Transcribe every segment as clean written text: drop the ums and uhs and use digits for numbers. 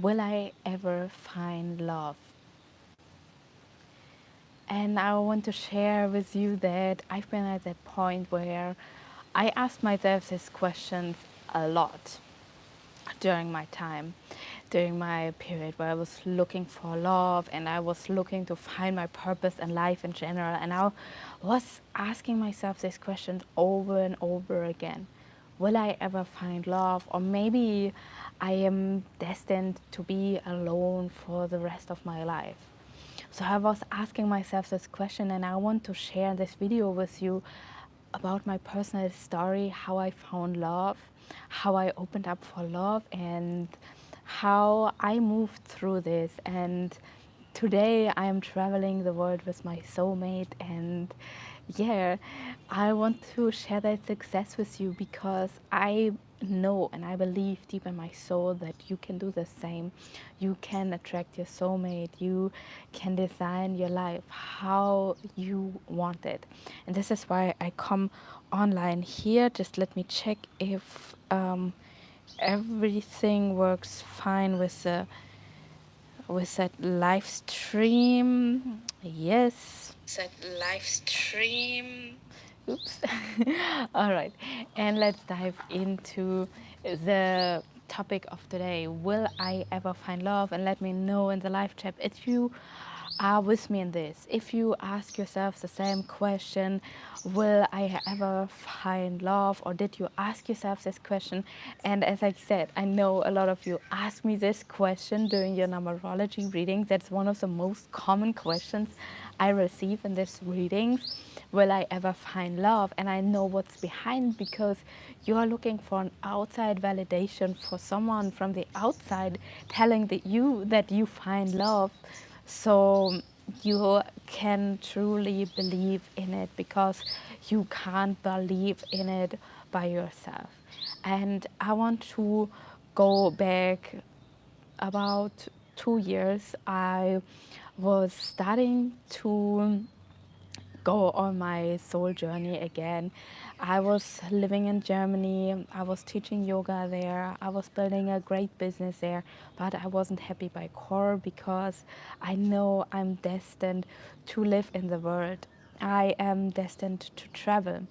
Will I ever find love? And I want to share with you that I've been at that point where I asked myself these questions a lot during my time, during my period where I was looking for love and I was looking to find my purpose in life in general. And I was asking myself these questions over and over again. Will I ever find love? Or maybe I am destined to be alone for the rest of my life. So I was asking myself this question, and I want to share this video with you about my personal story, how I found love, how I opened up for love, and how I moved through this. And today I am traveling the world with my soulmate, and yeah, I want to share that success with you because I know and I believe deep in my soul that you can do the same. You can attract your soulmate. You can design your life how you want it. And this is why I come online here. Just let me check if everything works fine with that live stream. Yes. That live stream. Oops. All right. And let's dive into the topic of today. Will I ever find love? And let me know in the live chat if you are with me in this. If you ask yourself the same question, will I ever find love? Or did you ask yourself this question? And as I said, I know a lot of you ask me this question during your numerology readings. That's one of the most common questions I receive in these readings. Will I ever find love? And I know what's behind because you are looking for an outside validation, for someone from the outside telling that you find love, so you can truly believe in it because you can't believe in it by yourself. And I want to go back about 2 years. I was starting to go on my soul journey again. I was living in Germany. I was teaching yoga there. I was building a great business there, but I wasn't happy by core because I know I'm destined to live in the world. I am destined to travel.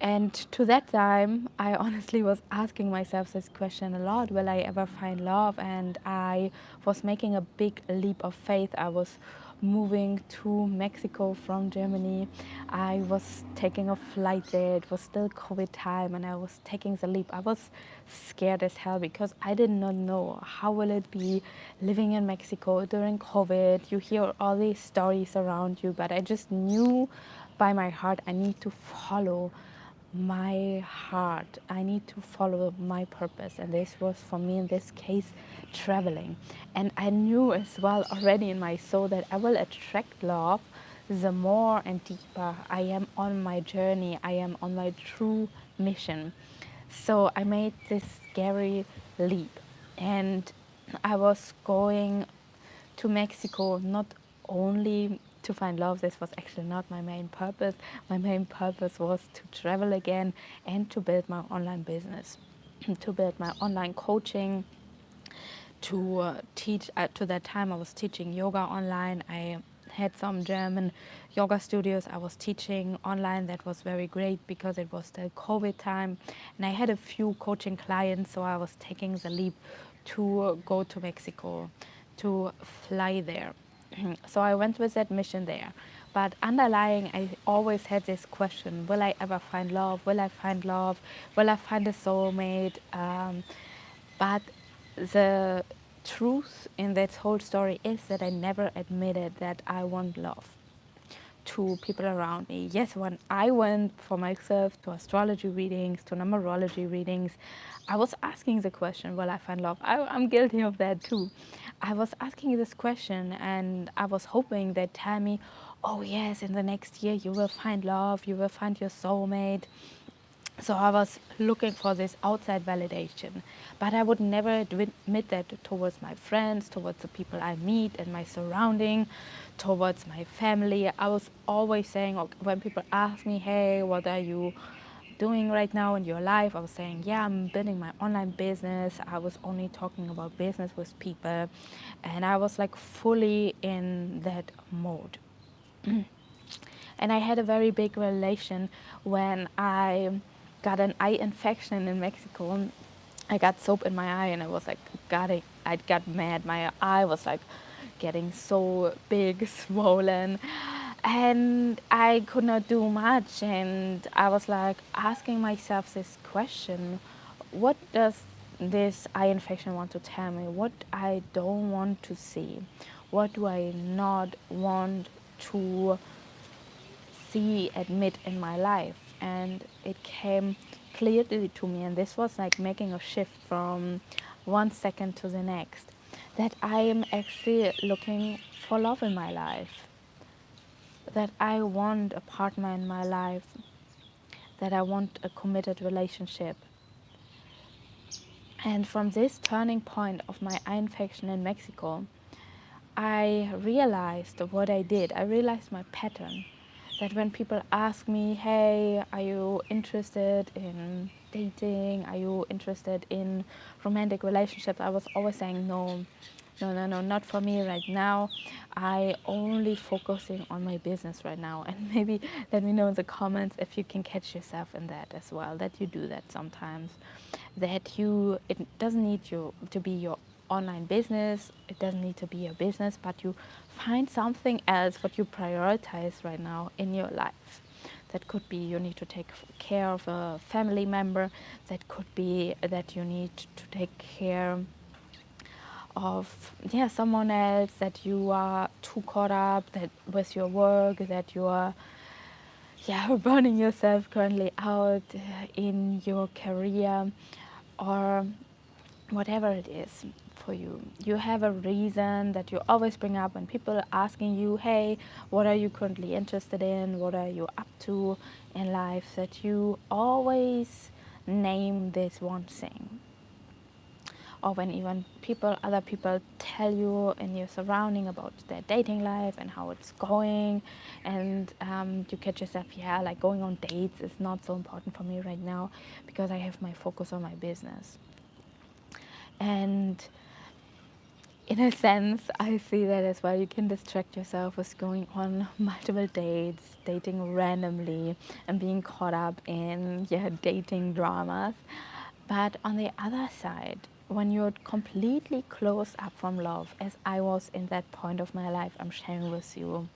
And to that time, I honestly was asking myself this question a lot. Will I ever find love? And I was making a big leap of faith. I was moving to Mexico from Germany. I was taking a flight there. It was still COVID time, and I was taking the leap. I was scared as hell because I did not know how will it be living in Mexico during COVID. You hear all these stories around you, but I just knew by my heart I need to follow my heart. I need to follow my purpose, and this was for me in this case traveling. And I knew as well already in my soul that I will attract love the more and deeper I am on my journey, I am on my true mission. So I made this scary leap, and I was going to Mexico not only to find love. This was actually not my main purpose. My main purpose was to travel again and to build my online business, to build my online coaching, to teach. To that time, I was teaching yoga online. I had some German yoga studios I was teaching online. That was very great because it was the COVID time, and I had a few coaching clients, so I was taking the leap to go to Mexico, to fly there. So I went with that mission there. But underlying, I always had this question: will I ever find love? Will I find love? Will I find a soulmate? But the truth in that whole story is that I never admitted that I want love to people around me. Yes, when I went for myself to astrology readings, to numerology readings, I was asking the question, will I find love? I'm guilty of that too. I was asking this question and I was hoping they'd tell me, oh yes, in the next year you will find love, you will find your soulmate. So I was looking for this outside validation, but I would never admit that towards my friends, towards the people I meet and my surrounding, towards my family. I was always saying, when people ask me, hey, what are you doing right now in your life? I was saying, yeah, I'm building my online business. I was only talking about business with people, and I was like fully in that mode. And I had a very big relation when I got an eye infection in Mexico. I got soap in my eye, and I was like, I got mad. My eye was like getting so big, swollen, and I could not do much. And I was like asking myself this question: what does this eye infection want to tell me? What I don't want to see? What do I not want to see, admit in my life? And it came clearly to me, and this was like making a shift from 1 second to the next, that I am actually looking for love in my life, that I want a partner in my life, that I want a committed relationship. And from this turning point of my eye infection in Mexico, I realized what I did. I realized my pattern. That when people ask me, hey, are you interested in dating? Are you interested in romantic relationships? I was always saying, no, no, no, no, not for me right now. I only focusing on my business right now. And maybe let me know in the comments if you can catch yourself in that as well, that you do that sometimes. That it doesn't need you to be your online business, it doesn't need to be your business, but you find something else what you prioritize right now in your life. That could be you need to take care of a family member, that could be that you need to take care of someone else, that you are too caught up that with your work, that you are burning yourself currently out in your career, or whatever it is for you. You have a reason that you always bring up when people are asking you, hey, what are you currently interested in? What are you up to in life? That you always name this one thing. Or when even other people tell you in your surrounding about their dating life and how it's going, and you catch yourself, like going on dates is not so important for me right now because I have my focus on my business. And in a sense, I see that as well. You can distract yourself with going on multiple dates, dating randomly, and being caught up in dating dramas. But on the other side, when you're completely closed up from love, as I was in that point of my life, I'm sharing with you,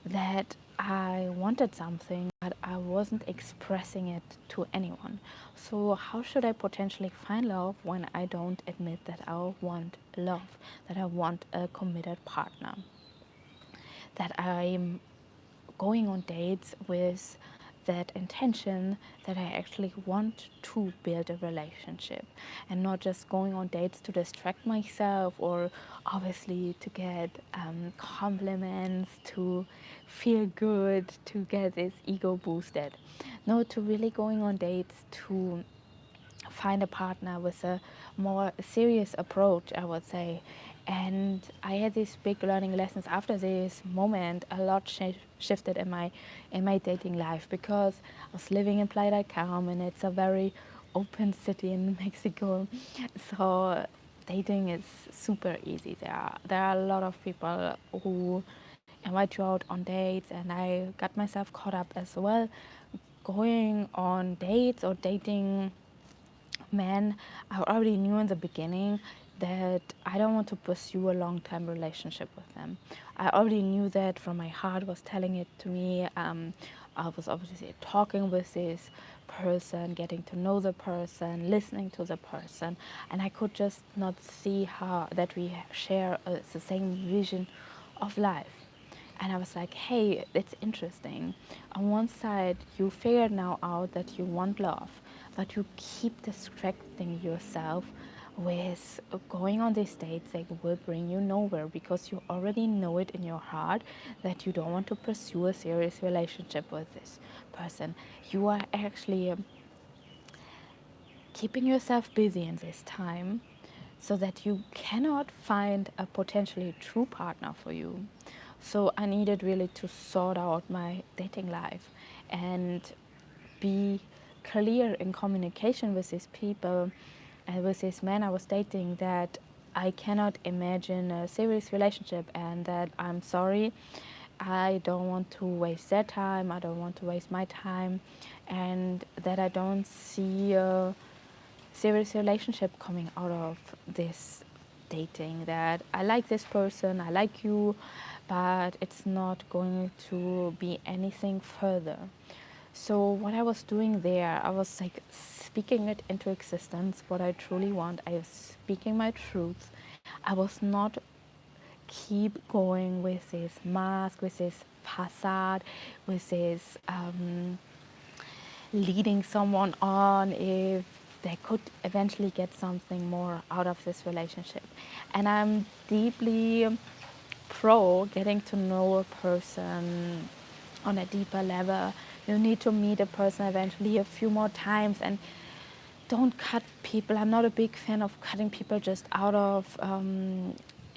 that I wanted something, but I wasn't expressing it to anyone. So, how should I potentially find love when I don't admit that I want love, that I want a committed partner, that I'm going on dates with that intention that I actually want to build a relationship, and not just going on dates to distract myself or obviously to get compliments, to feel good, to get this ego boosted. No, to really going on dates to find a partner with a more serious approach, I would say. And I had these big learning lessons after this moment. A lot shifted in my dating life, because I was living in Playa del Carmen, and it's a very open city in Mexico. So dating is super easy. There are a lot of people who invite you out on dates, and I got myself caught up as well, going on dates or dating men. I already knew in the beginning that I don't want to pursue a long-term relationship with them. I already knew that from my heart was telling it to me. I was obviously talking with this person, getting to know the person, listening to the person, and I could just not see how that we share the same vision of life. And I was like, hey, it's interesting. On one side, you figure now out that you want love, but you keep distracting yourself with going on these dates that will bring you nowhere, because you already know it in your heart that you don't want to pursue a serious relationship with this person. You are actually keeping yourself busy in this time so that you cannot find a potentially true partner for you. So I needed really to sort out my dating life and be clear in communication with these people and with this man I was dating that I cannot imagine a serious relationship and that I'm sorry. I don't want to waste their time, I don't want to waste my time, and that I don't see a serious relationship coming out of this dating. That I like this person, I like you, but it's not going to be anything further. So what I was doing there, I was like speaking it into existence, what I truly want. I was speaking my truth. I was not keep going with this mask, with this facade, with this leading someone on if they could eventually get something more out of this relationship. And I'm deeply pro getting to know a person on a deeper level. You need to meet a person eventually a few more times and don't cut people. I'm not a big fan of cutting people just out of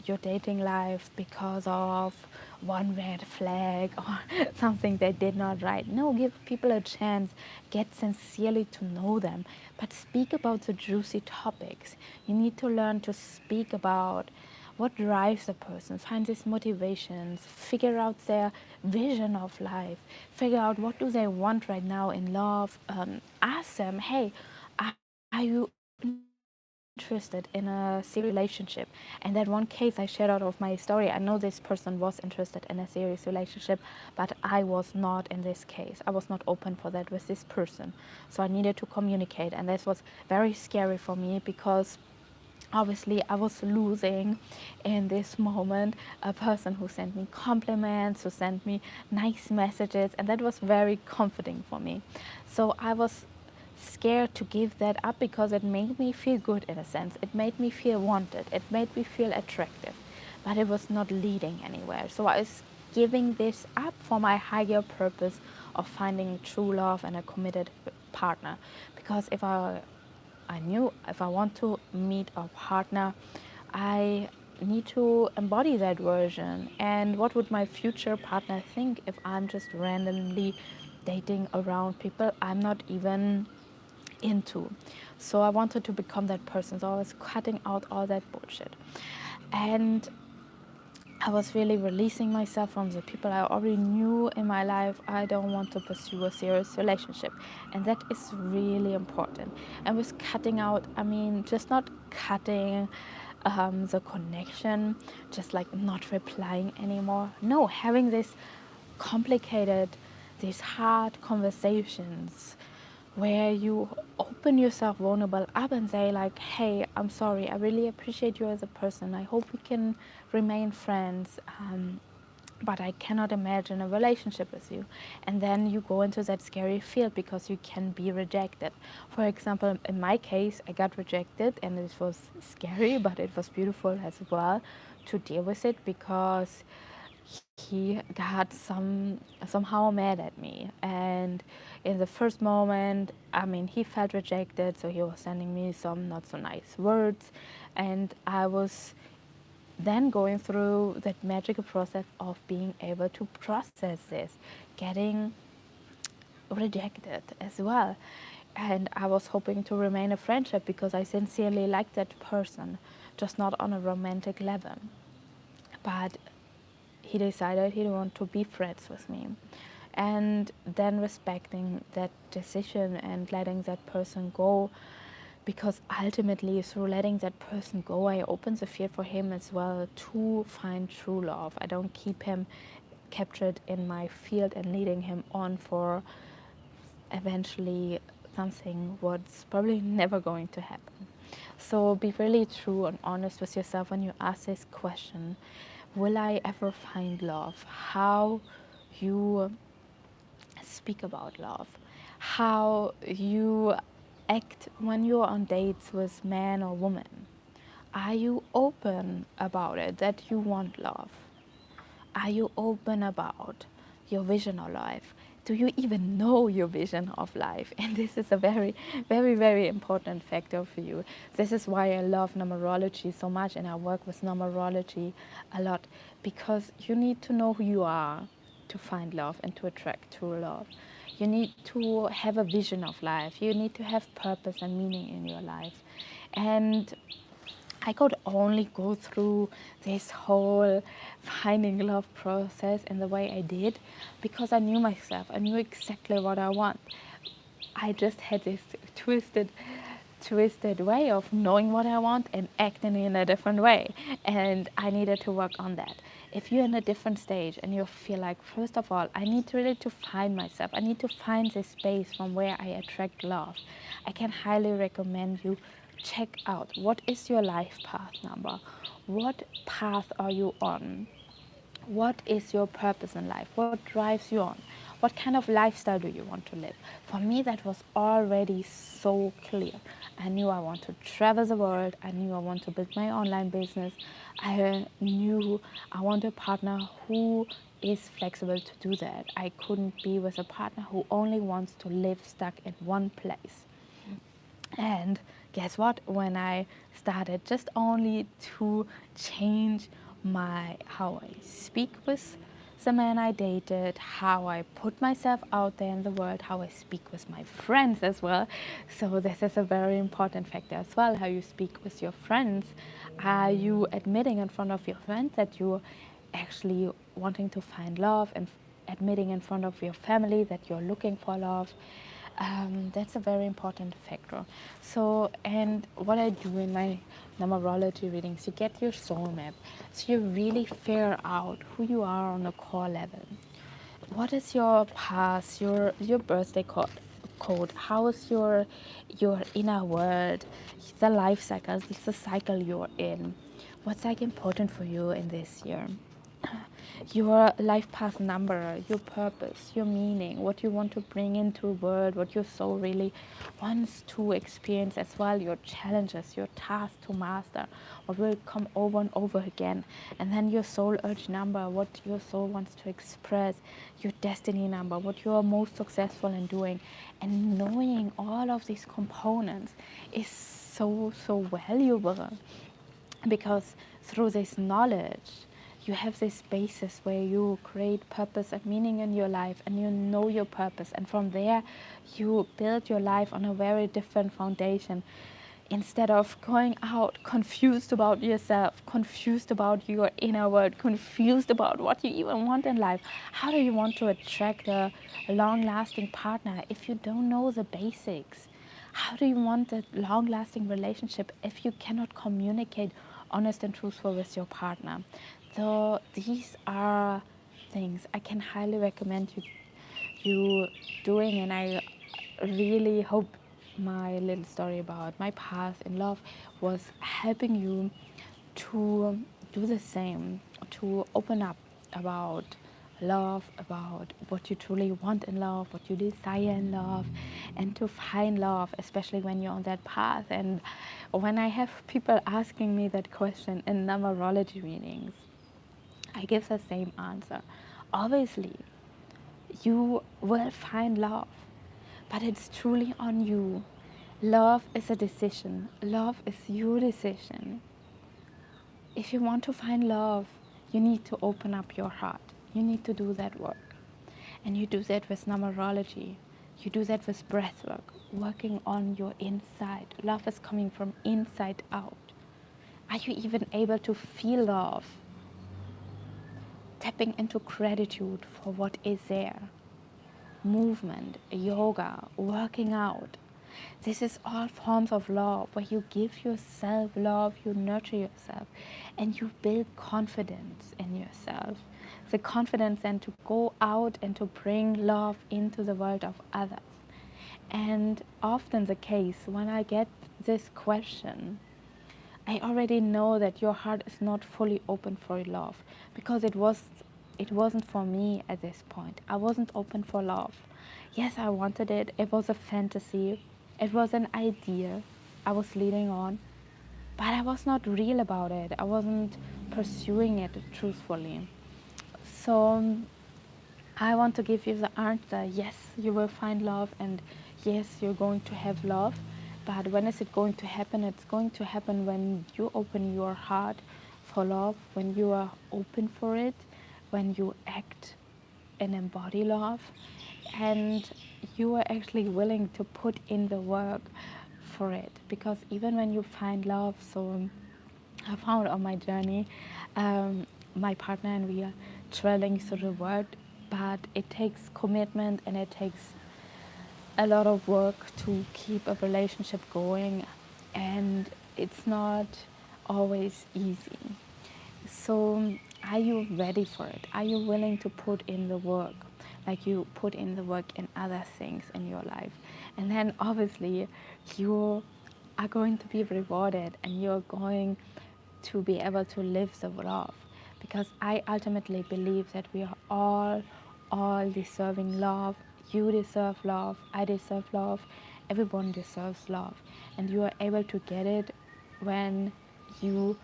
your dating life because of one red flag or something they did not right. No, give people a chance. Get sincerely to know them, but speak about the juicy topics. You need to learn to speak about what drives a person, find these motivations, figure out their vision of life, figure out what do they want right now in love. Ask them, hey, are you interested in a serious relationship? And that one case I shared out of my story, I know this person was interested in a serious relationship, but I was not in this case. I was not open for that with this person. So I needed to communicate, and this was very scary for me because obviously I was losing in this moment a person who sent me compliments, who sent me nice messages, and that was very comforting for me. So I was scared to give that up because it made me feel good in a sense. It made me feel wanted. It made me feel attractive, but it was not leading anywhere. So I was giving this up for my higher purpose of finding true love and a committed partner. Because I knew if I want to meet a partner, I need to embody that version. And what would my future partner think if I'm just randomly dating around people I'm not even into? So I wanted to become that person. So I was cutting out all that bullshit. And I was really releasing myself from the people I already knew in my life. I don't want to pursue a serious relationship. And that is really important. And with cutting out, I mean, just not cutting the connection, just like not replying anymore. No, having this complicated, these hard conversations where you open yourself vulnerable up and say like, hey, I'm sorry, I really appreciate you as a person, I hope we can remain friends, but I cannot imagine a relationship with you. And then you go into that scary field because you can be rejected. For example, in my case, I got rejected and it was scary, but it was beautiful as well to deal with it because he got somehow mad at me. And in the first moment, I mean, he felt rejected, so he was sending me some not so nice words, and I was then going through that magical process of being able to process this, getting rejected as well. And I was hoping to remain a friendship because I sincerely liked that person, just not on a romantic level. But he decided he didn't want to be friends with me. And then respecting that decision and letting that person go, because ultimately through letting that person go, I open the field for him as well to find true love. I don't keep him captured in my field and leading him on for eventually something what's probably never going to happen. So be really true and honest with yourself when you ask this question: will I ever find love? How you speak about love, how you act when you're on dates with man or woman. Are you open about it that you want love? Are you open about your vision of life? Do you even know your vision of life? And this is a very, very, very important factor for you. This is why I love numerology so much and I work with numerology a lot, because you need to know who you are to find love and to attract true love. You need to have a vision of life. You need to have purpose and meaning in your life. And I could only go through this whole finding love process in the way I did because I knew myself. I knew exactly what I want. I just had this twisted way of knowing what I want and acting in a different way. And I needed to work on that. If you're in a different stage and you feel like, first of all, I need really to find myself. I need to find this space from where I attract love. I can highly recommend you check out what is your life path number. What path are you on? What is your purpose in life? What drives you on? What kind of lifestyle do you want to live? For me, that was already so clear. I knew I want to travel the world. I knew I want to build my online business. I knew I want a partner who is flexible to do that. I couldn't be with a partner who only wants to live stuck in one place. And guess what? When I started just only to change my how I speak with the man I dated, how I put myself out there in the world, how I speak with my friends as well. So this is a very important factor as well, how you speak with your friends. Are you admitting in front of your friends that you're actually wanting to find love and admitting in front of your family that you're looking for love? That's a very important factor. So, and what I do in my numerology readings, you get your soul map. So you really figure out who you are on a core level. What is your past, your birthday code? How is your inner world, the life cycle, the cycle you're in? What's like important for you in this year? Your life path number, your purpose, your meaning, what you want to bring into the world, what your soul really wants to experience as well, your challenges, your tasks to master, what will come over and over again. And then your soul urge number, what your soul wants to express, your destiny number, what you are most successful in doing. And knowing all of these components is so valuable, because through this knowledge you have this basis where you create purpose and meaning in your life, and you know your purpose, and from there you build your life on a very different foundation. Instead of going out confused about yourself, confused about your inner world, confused about what you even want in life, how do you want to attract a long lasting partner if you don't know the basics? How do you want a long lasting relationship if you cannot communicate honest and truthful with your partner? So these are things I can highly recommend you doing, and I really hope my little story about my path in love was helping you to do the same, to open up about love, about what you truly want in love, what you desire in love, and to find love, especially when you're on that path. And when I have people asking me that question in numerology readings, I give the same answer. Obviously, you will find love, but it's truly on you. Love is a decision. Love is your decision. If you want to find love, you need to open up your heart. You need to do that work. And you do that with numerology. You do that with breath work, working on your inside. Love is coming from inside out. Are you even able to feel love? Tapping into gratitude for what is there. Movement, yoga, working out. This is all forms of love where you give yourself love, you nurture yourself, and you build confidence in yourself. The confidence then to go out and to bring love into the world of others. And often the case when I get this question, I already know that your heart is not fully open for love, because it wasn't for me at this point. I wasn't open for love. Yes, I wanted it. It was a fantasy. It was an idea I was leading on, but I was not real about it. I wasn't pursuing it truthfully. So I want to give you the answer. Yes, you will find love, and yes, you're going to have love. But when is it going to happen? It's going to happen when you open your heart for love, when you are open for it, when you act and embody love. And you are actually willing to put in the work for it. Because even when you find love, so I found on my journey my partner and we are traveling through the world, but it takes commitment and it takes a lot of work to keep a relationship going, and it's not always easy. So, are you ready for it? Are you willing to put in the work? Like you put in the work in other things in your life. And then obviously you are going to be rewarded and you're going to be able to live the love. Because I ultimately believe that we are all deserving love. You deserve love, I deserve love, everyone deserves love. And you are able to get it when you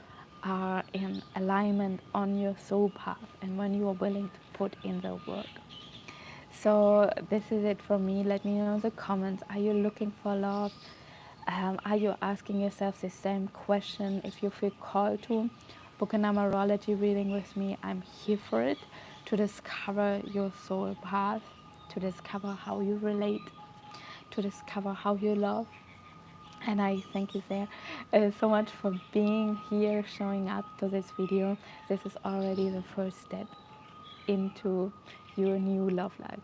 are in alignment on your soul path and when you are willing to put in the work. So this is it for me. Let me know in the comments. Are you looking for love? Are you asking yourself the same question? If you feel called to book a numerology reading with me, I'm here for it, to discover your soul path, to discover how you relate, to discover how you love. And I thank you, Sarah, so much for being here, showing up to this video. This is already the first step into your new love life.